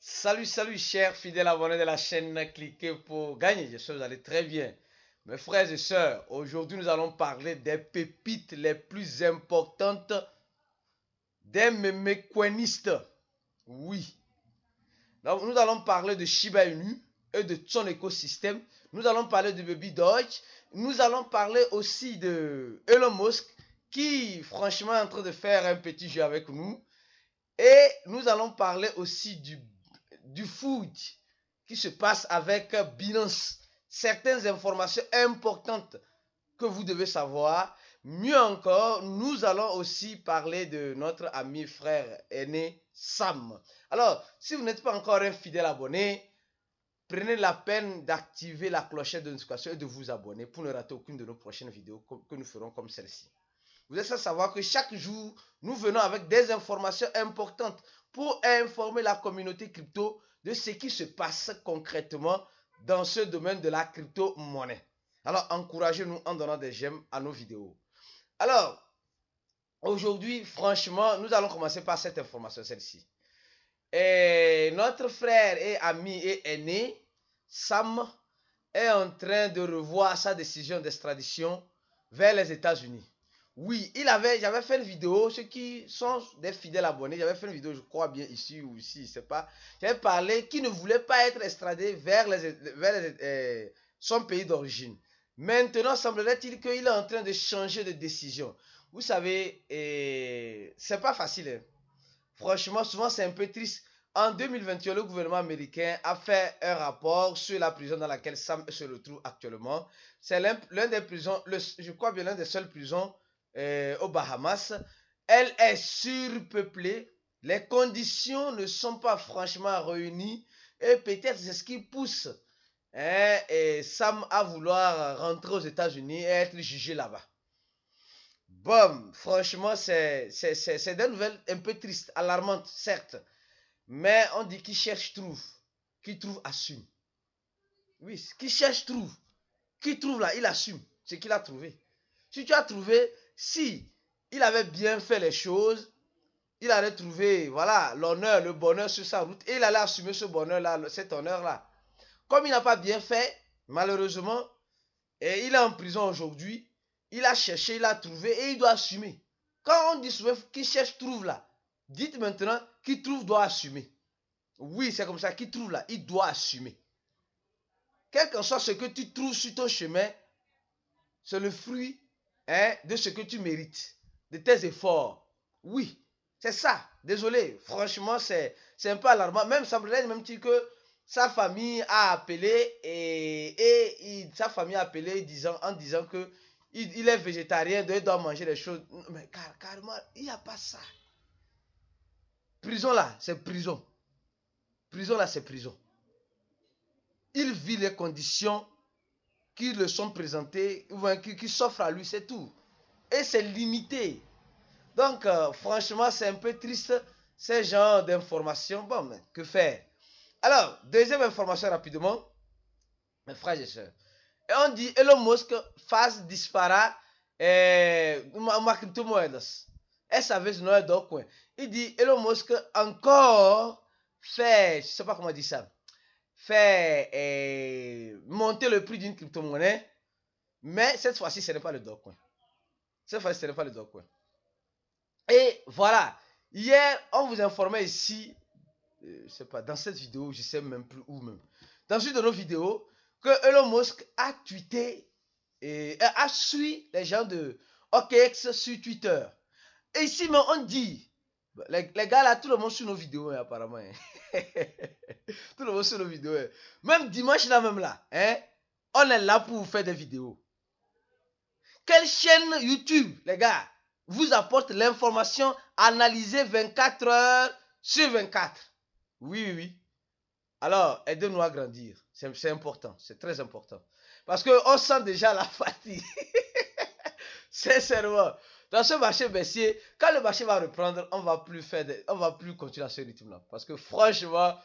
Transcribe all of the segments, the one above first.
Salut chers fidèles abonnés de la chaîne, cliquez pour gagner. J'espère que vous allez très bien. Mes frères et sœurs, aujourd'hui nous allons parler des pépites les plus importantes des mémécoinistes. Oui. Donc nous allons parler de Shiba Inu et de son écosystème. Nous allons parler de Baby Doge. Nous allons parler aussi de Elon Musk qui franchement est en train de faire un petit jeu avec nous. Et nous allons parler aussi du food qui se passe avec Binance. Certaines informations importantes que vous devez savoir. Mieux encore, nous allons aussi parler de notre ami frère aîné Sam. Alors, si vous n'êtes pas encore un fidèle abonné, prenez la peine d'activer la clochette de notification et de vous abonner pour ne rater aucune de nos prochaines vidéos que nous ferons comme celle-ci. Vous êtes à savoir que chaque jour, nous venons avec des informations importantes pour informer la communauté crypto de ce qui se passe concrètement dans ce domaine de la crypto-monnaie. Alors, encouragez-nous en donnant des j'aime à nos vidéos. Alors, aujourd'hui, franchement, nous allons commencer par cette information, celle-ci. Et notre frère et ami et aîné, Sam, est en train de revoir sa décision d'extradition vers les États-Unis. Oui, j'avais fait une vidéo, ceux qui sont des fidèles abonnés, j'avais fait une vidéo, je crois bien ici ou ici, je ne sais pas. J'avais parlé qu'il ne voulait pas être extradé vers son pays d'origine. Maintenant, semblerait-il qu'il est en train de changer de décision. Vous savez, c'est pas facile. Hein. Franchement, souvent c'est un peu triste. En 2021, le gouvernement américain a fait un rapport sur la prison dans laquelle Sam se retrouve actuellement. C'est l'un des prisons, je crois bien l'un des seules prisons aux Bahamas. Elle est surpeuplée. Les conditions ne sont pas franchement réunies. Et peut-être c'est ce qui pousse Sam à vouloir rentrer aux États-Unis et être jugé là-bas. Bon, franchement, c'est des nouvelles un peu tristes, alarmantes, certes. Mais on dit qui cherche trouve. Qui trouve assume. Oui, qui cherche trouve. Qui trouve là, il assume ce qu'il a trouvé. Si tu as trouvé, si il avait bien fait les choses, il allait trouver, voilà, l'honneur, le bonheur sur sa route et il allait assumer ce bonheur-là, cet honneur-là. Comme il n'a pas bien fait, malheureusement, et il est en prison aujourd'hui, il a cherché, il a trouvé et il doit assumer. Quand on dit souvent qui cherche trouve là, dites maintenant qui trouve doit assumer. Oui, c'est comme ça, qui trouve là, il doit assumer. Quel que soit ce que tu trouves sur ton chemin, c'est le fruit de ce que tu mérites, de tes efforts. Oui, c'est ça. Désolé, franchement, c'est un peu alarmant. Même semblerait même que sa famille a appelé sa famille a appelé en disant que il est végétarien, donc il doit manger des choses. Mais carrément, il n'y a pas ça. Prison là, c'est prison. Prison là, c'est prison. Il vit les conditions qui le sont présentées, qui s'offrent à lui, c'est tout. Et c'est limité. Donc, franchement, c'est un peu triste, ces genres d'informations. Bon, mais que faire? Alors, deuxième information rapidement, mes frères et sœurs. Et on dit Elon Musk faz disparaître uma criptomoedas. Essa vez não é Dogecoin. Il dit Elon Musk encore fait, je ne sais pas comment dire ça, fait monter le prix d'une crypto-monnaie, mais cette fois-ci, ce n'est pas le Dogecoin. Cette fois-ci, ce n'est pas le Dogecoin. Et voilà, hier, on vous informait ici, je sais pas, dans cette vidéo, je sais même plus où même, dans une de nos vidéos, que Elon Musk a tweeté et a suivi les gens de OKX sur Twitter. Et ici, mais on dit, les gars là, tout le monde sur nos vidéos, hein, apparemment. Hein. Tout le monde sur nos vidéos. Hein. Même dimanche là, même là, hein, on est là pour vous faire des vidéos. Quelle chaîne YouTube, les gars, vous apporte l'information analysée 24 heures sur 24? Oui. Alors, aidez-nous à grandir. C'est important, c'est très important. Parce qu'on sent déjà la fatigue. Sincèrement. Dans ce marché baissier, quand le marché va reprendre, on va plus continuer à ce rythme-là. Parce que franchement,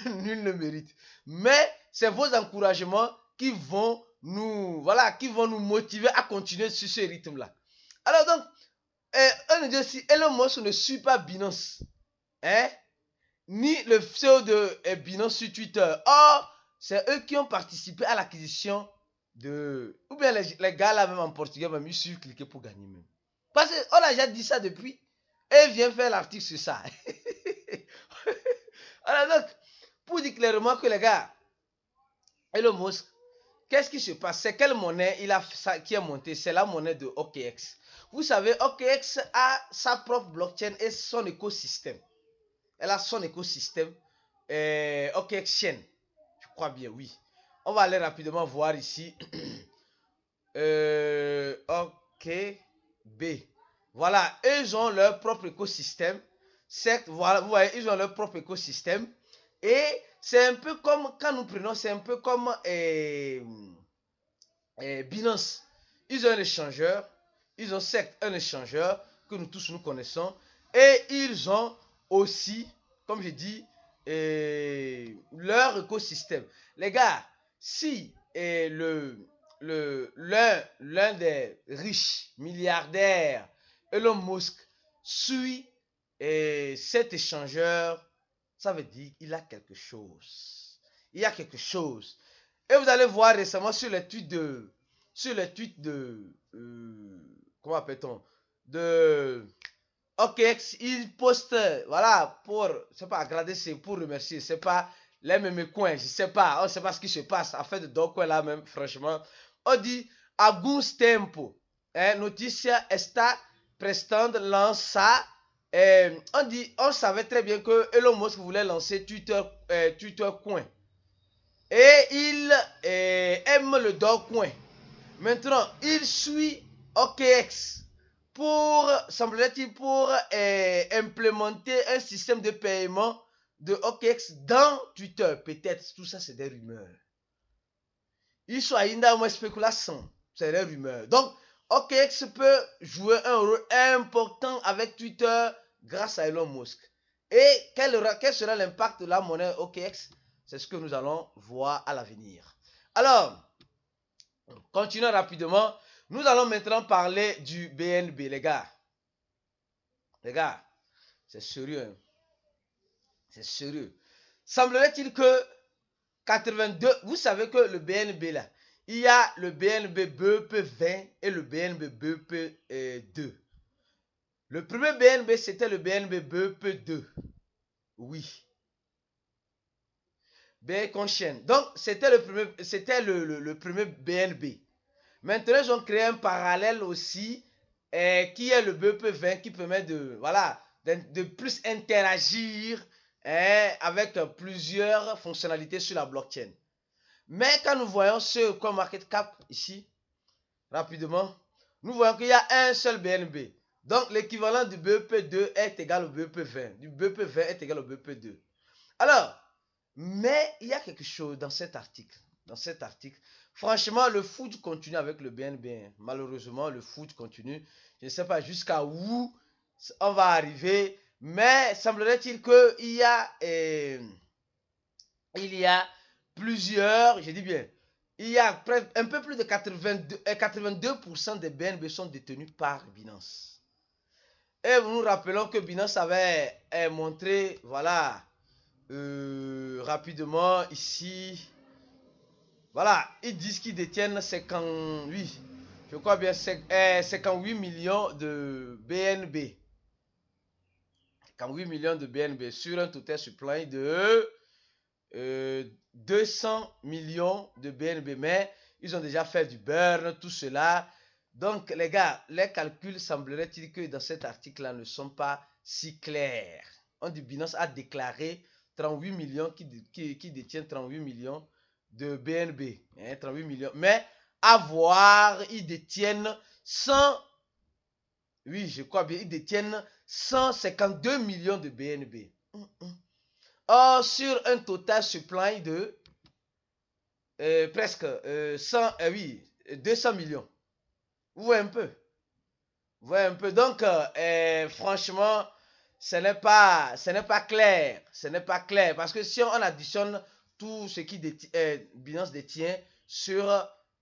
nul ne mérite. Mais c'est vos encouragements qui vont nous motiver à continuer sur ce rythme-là. Alors donc, on nous dit aussi, Elon Musk ne suit pas Binance. Hein? ni le CEO de Binance sur Twitter. Or, c'est eux qui ont participé à l'acquisition de... Ou bien les gars là même en portugais, même ils suivent cliquer pour gagner même. Parce qu'on a déjà dit ça depuis. Et il vient faire l'article sur ça. Alors donc, pour dire clairement que les gars, Elon Musk, qu'est-ce qui se passe? C'est quelle monnaie il a qui est montée? C'est la monnaie de OKX. Vous savez, OKX a sa propre blockchain et son écosystème. Elle a son écosystème. OKX Chain. Je crois bien, oui. On va aller rapidement voir ici. OKB. Voilà, ils ont leur propre écosystème. Certes, voilà, vous voyez, ils ont leur propre écosystème. Et c'est un peu comme, quand nous prenons, c'est un peu comme Binance. Ils ont un échangeur. Ils ont certes un échangeur que nous tous nous connaissons. Et ils ont aussi, comme je dis, leur écosystème. Les gars, si l'un des riches milliardaires, Elon Musk, suit cet échangeur, ça veut dire qu'il a quelque chose. Il y a quelque chose. Et vous allez voir récemment sur les tweets de... comment appelle-t-on? De... OKX, il poste, voilà, pour, c'est pas agradecer, pour remercier, c'est pas les mêmes coins, je sais pas, on sait pas ce qui se passe, en fait, donc, là même, franchement, on dit, alguns tempo, noticia está prestando lança, on dit, on savait très bien que Elon Musk voulait lancer Twitter coin, et il aime le Dogecoin. Maintenant, il suit OKX pour, semblerait-il, pour implémenter un système de paiement de OKX dans Twitter. Peut-être, tout ça, c'est des rumeurs. Il soit ainda uma spéculation. C'est des rumeurs. Donc, OKX peut jouer un rôle important avec Twitter grâce à Elon Musk. Et quel sera l'impact de la monnaie OKX? C'est ce que nous allons voir à l'avenir. Alors, continuons rapidement. Nous allons maintenant parler du BNB, les gars. Les gars, c'est sérieux. Hein? C'est sérieux. Semblerait-il que 82, vous savez que le BNB là, il y a le BNB BEP 20 et le BNB BEP 2. Le premier BNB, c'était le BNB BEP 2. Oui. Bacon Chain. Donc, c'était le premier BNB. Maintenant, ils ont créé un parallèle aussi qui est le BEP20 qui permet de plus interagir avec plusieurs fonctionnalités sur la blockchain. Mais quand nous voyons ce CoinMarketCap ici, rapidement, nous voyons qu'il y a un seul BNB. Donc, l'équivalent du BEP2 est égal au BEP20. Du BEP20 est égal au BEP2. Alors, mais il y a quelque chose dans cet article. Franchement, le foot continue avec le BNB. Malheureusement, le foot continue. Je ne sais pas jusqu'à où on va arriver. Mais semblerait-il qu'il y a plusieurs, je dis bien, il y a un peu plus de 82% des BNB sont détenus par Binance. Et nous rappelons que Binance avait montré, voilà, rapidement ici, voilà, ils disent qu'ils détiennent 58, je crois bien 58 millions de BNB. 58 millions de BNB sur un total supply de 200 millions de BNB. Mais ils ont déjà fait du burn, tout cela. Donc les gars, les calculs semblerait-il que dans cet article-là ne sont pas si clairs. On dit Binance a déclaré 38 millions qui détiennent 38 millions de BNB. 38 millions. Mais à voir, ils détiennent 100. Oui, je crois bien, ils détiennent 152 millions de BNB. Or, sur un total supply de presque 200 millions. Vous voyez un peu. Vous voyez un peu. Donc, franchement, ce n'est pas clair. Ce n'est pas clair. Parce que si on additionne tout ce qui Binance détient sur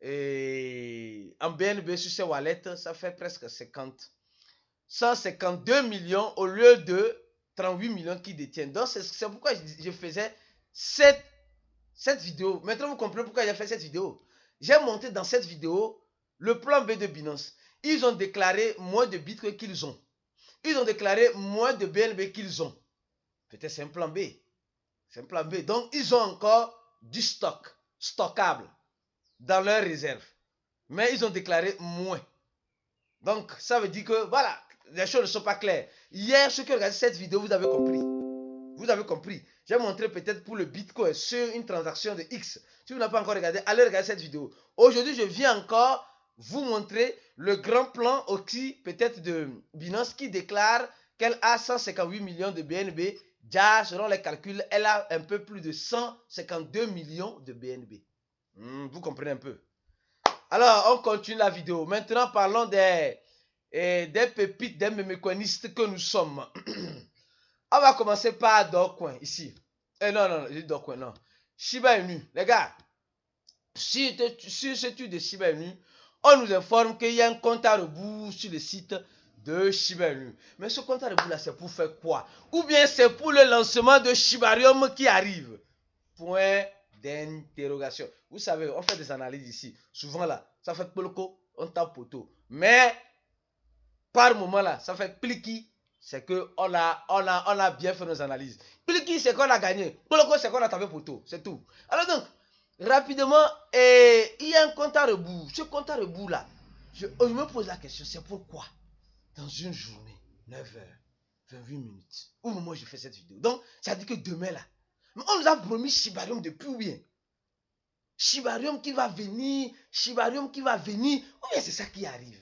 en BNB sur ses wallets, ça fait presque 152 millions au lieu de 38 millions qui détiennent. Donc, c'est pourquoi je faisais cette vidéo. Maintenant, vous comprenez pourquoi j'ai fait cette vidéo. J'ai monté dans cette vidéo le plan B de Binance. Ils ont déclaré moins de Bitcoin qu'ils ont. Ils ont déclaré moins de BNB qu'ils ont. Peut-être c'est un plan B. C'est un plan B. Donc, ils ont encore du stock, stockable, dans leurs réserves. Mais ils ont déclaré moins. Donc, ça veut dire que, voilà, les choses ne sont pas claires. Hier, ceux qui ont regardé cette vidéo, vous avez compris. Vous avez compris. J'ai montré peut-être pour le Bitcoin sur une transaction de X. Si vous n'avez pas encore regardé, allez regarder cette vidéo. Aujourd'hui, je viens encore vous montrer le grand plan aussi peut-être de Binance qui déclare qu'elle a 158 millions de BNB. Déjà, selon les calculs, elle a un peu plus de 152 millions de BNB. Vous comprenez un peu. Alors, on continue la vidéo. Maintenant, parlons des pépites, des mémécoinistes que nous sommes. On va commencer par Dogecoin, ici. Non, je dis Dogecoin, non. Shiba Inu. Les gars, sur ce truc de Shiba Inu, on nous informe qu'il y a un compte à rebours sur le site de Shiba Inu. Mais ce compte à rebours là, c'est pour faire quoi? Ou bien c'est pour le lancement de Shibarium qui arrive? Point d'interrogation. Vous savez, on fait des analyses ici. Souvent là, ça fait polko, on tape poteau. Mais, par moment là, ça fait pliki. C'est qu'on a bien fait nos analyses. Pliki, c'est qu'on a gagné. Polko, c'est qu'on a tapé poteau. C'est tout. Alors donc, rapidement, il y a un compte à rebours. Ce compte à rebours là, je me pose la question, c'est pourquoi dans une journée, 9h28 minutes, au moment où je fais cette vidéo. Donc, ça dit que demain là, on nous a promis Shibarium depuis ou bien Shibarium qui va venir, Shibarium qui va venir, ou bien c'est ça qui arrive.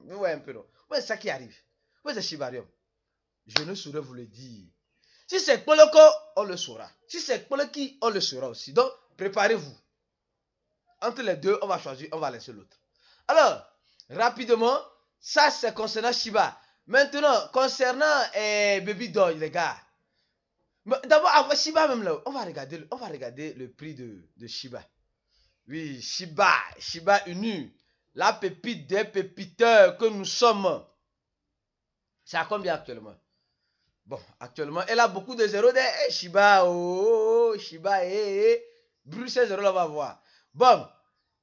Vous voyez un peu, non? Ou bien c'est ça qui arrive. Ou bien c'est Shibarium. Je ne saurais vous le dire. Si c'est Poloko, on le saura. Si c'est Poloki, on le saura aussi. Donc, préparez-vous. Entre les deux, on va choisir, on va laisser l'autre. Alors, rapidement, ça c'est concernant Shiba. Maintenant, concernant Baby Doge, les gars. D'abord, avant Shiba même là, on va regarder le prix de Shiba. Oui, Shiba Inu. La pépite des pépiteurs que nous sommes. C'est à combien actuellement? Bon, actuellement, elle a beaucoup de zéros. Shiba, Shiba, Bruxelles zéro, là, on va voir. Bon,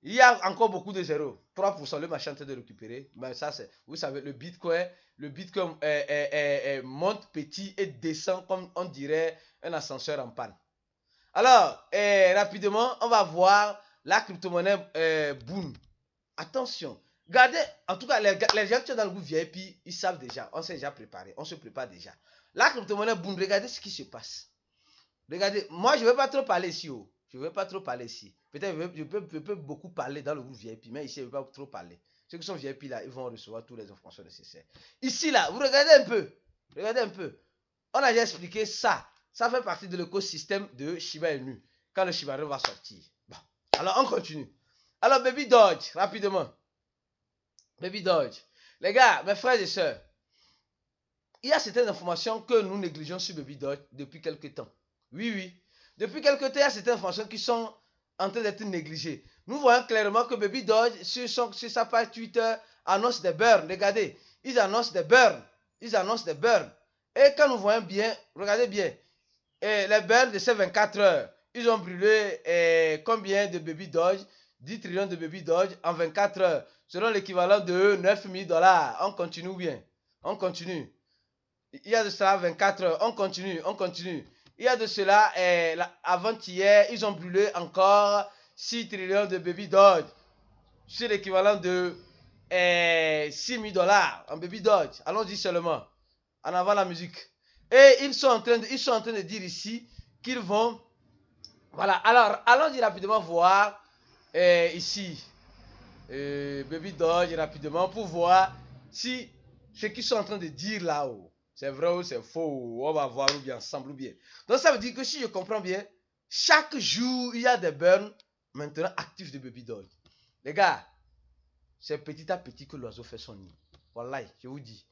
il y a encore beaucoup de zéros. 3%, le machin de récupérer. Mais ça, c'est, vous savez, le Bitcoin monte petit et descend comme on dirait un ascenseur en panne. Alors, rapidement, on va voir la crypto-monnaie Boon. Attention. Regardez, en tout cas, les gens qui sont dans le groupe VIP, ils savent déjà. On s'est déjà préparé. On se prépare déjà. La crypto-monnaie Boon, regardez ce qui se passe. Regardez, moi, je ne vais pas trop parler ici. Je ne vais pas trop parler ici. Peut-être je peux beaucoup parler dans le groupe VIP, mais ici, je ne vais pas trop parler. Ceux qui sont VIP là, ils vont recevoir toutes les informations nécessaires. Ici là, vous regardez un peu. Regardez un peu. On a déjà expliqué ça. Ça fait partie de l'écosystème de Shiba Inu. Quand le Shiba Inu va sortir. Bon. Alors, on continue. Alors, Baby Doge, rapidement. Baby Doge. Les gars, mes frères et sœurs, il y a certaines informations que nous négligeons sur Baby Doge depuis quelques temps. Oui. Depuis quelques temps, il y a certaines informations qui sont en train d'être négligées. Nous voyons clairement que Baby Doge, sur sa page Twitter, annonce des burns. Regardez, ils annoncent des burns. Et quand nous voyons bien, regardez bien, les burns de ces 24 heures, ils ont brûlé combien de Baby Doge? 10 trillions de Baby Doge en 24 heures, selon l'équivalent de 9 000 $. On continue bien. On continue. Il y a de cela 24 heures. On continue. Il y a de cela, avant-hier, ils ont brûlé encore 6 trillions de Baby Doge. C'est l'équivalent de 6 000 $ en Baby Doge. Allons-y seulement. En avant la musique. Et ils sont en train de dire ici qu'ils vont... Voilà. Alors, allons-y rapidement voir ici. Baby Doge rapidement pour voir si ce qu'ils sont en train de dire là-haut, c'est vrai ou c'est faux. On va voir ou bien ensemble ou bien. Donc ça veut dire que si je comprends bien, chaque jour il y a des burns maintenant actifs de Baby Doge. Les gars, c'est petit à petit que l'oiseau fait son nid. Voilà, je vous dis.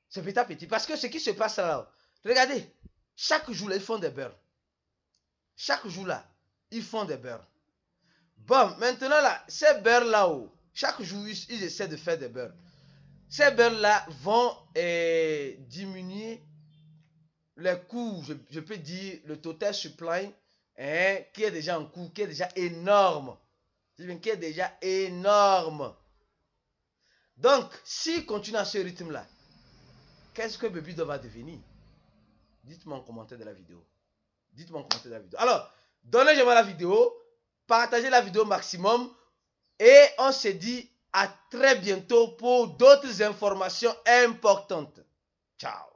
C'est petit à petit. Parce que ce qui se passe là, regardez, chaque jour là, ils font des burns. Chaque jour là, ils font des burns. Bon, maintenant là, ces burns là-haut, chaque jour, ils essaient de faire des burns. Ces belles-là vont diminuer les coûts, je peux dire le total supply qui est déjà en cours, qui est déjà énorme. Qui est déjà énorme. Donc, s'il continue à ce rythme-là, qu'est-ce que Babydoll va devenir? Dites-moi en commentaire de la vidéo. Dites-moi en commentaire de la vidéo. Alors, donnez-moi la vidéo, partagez la vidéo au maximum et on se dit à très bientôt pour d'autres informations importantes. Ciao.